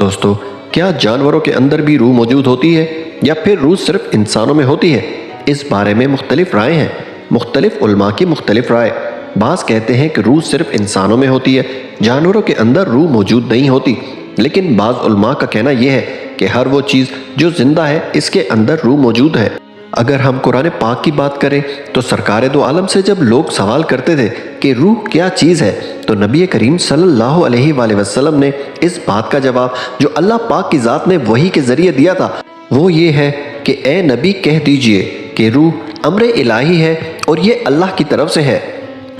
دوستو، کیا جانوروں کے اندر بھی روح موجود ہوتی ہے یا پھر روح صرف انسانوں میں ہوتی ہے؟ اس بارے میں مختلف رائے ہیں۔ مختلف علماء کی مختلف رائے۔ بعض کہتے ہیں کہ روح صرف انسانوں میں ہوتی ہے، جانوروں کے اندر روح موجود نہیں ہوتی۔ لیکن بعض علماء کا کہنا یہ ہے کہ ہر وہ چیز جو زندہ ہے اس کے اندر روح موجود ہے۔ اگر ہم قرآن پاک کی بات کریں تو سرکار دو عالم سے جب لوگ سوال کرتے تھے کہ روح کیا چیز ہے تو نبی کریم صلی اللہ علیہ وآلہ وسلم نے اس بات کا جواب جو اللہ پاک کی ذات نے وحی کے ذریعے دیا تھا وہ یہ ہے کہ اے نبی کہہ دیجئے کہ روح امر الہی ہے اور یہ اللہ کی طرف سے ہے۔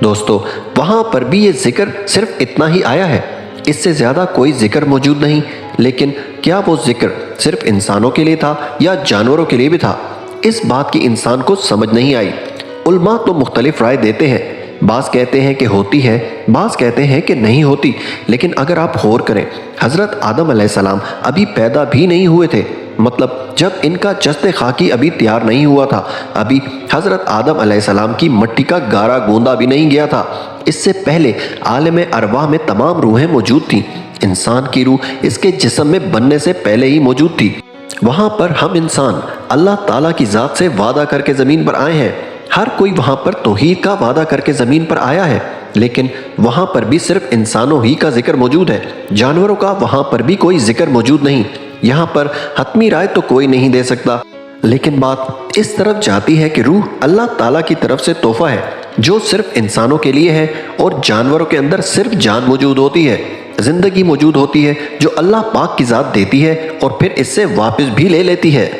دوستو، وہاں پر بھی یہ ذکر صرف اتنا ہی آیا ہے، اس سے زیادہ کوئی ذکر موجود نہیں۔ لیکن کیا وہ ذکر صرف انسانوں کے لیے تھا یا جانوروں کے لیے بھی تھا؟ اس بات کی انسان کو سمجھ نہیں آئی۔ علماء تو مختلف رائے دیتے ہیں، بعض کہتے ہیں کہ ہوتی ہے، بعض کہتے ہیں کہ نہیں ہوتی۔ لیکن اگر آپ غور کریں، حضرت آدم علیہ السلام ابھی پیدا بھی نہیں ہوئے تھے، مطلب جب ان کا جسد خاکی ابھی تیار نہیں ہوا تھا، ابھی حضرت آدم علیہ السلام کی مٹی کا گارا گوندا بھی نہیں گیا تھا۔ اس سے پہلے عالم ارواح میں تمام روحیں موجود تھیں۔ انسان کی روح اس کے جسم میں بننے سے پہلے ہی موجود تھی۔ وہاں پر ہم انسان اللہ تعالیٰ کی ذات سے وعدہ کر کے زمین پر آئے ہیں۔ ہر کوئی وہاں پر توحید کا وعدہ کر کے زمین پر آیا ہے، لیکن وہاں پر بھی صرف انسانوں ہی کا ذکر موجود ہے، جانوروں کا وہاں پر بھی کوئی ذکر موجود نہیں۔ یہاں پر حتمی رائے تو کوئی نہیں دے سکتا، لیکن بات اس طرف جاتی ہے کہ روح اللہ تعالیٰ کی طرف سے تحفہ ہے جو صرف انسانوں کے لیے ہے، اور جانوروں کے اندر صرف جان موجود ہوتی ہے، زندگی موجود ہوتی ہے جو اللہ پاک کی ذات دیتی ہے اور پھر اس سے واپس بھی لے لیتی ہے۔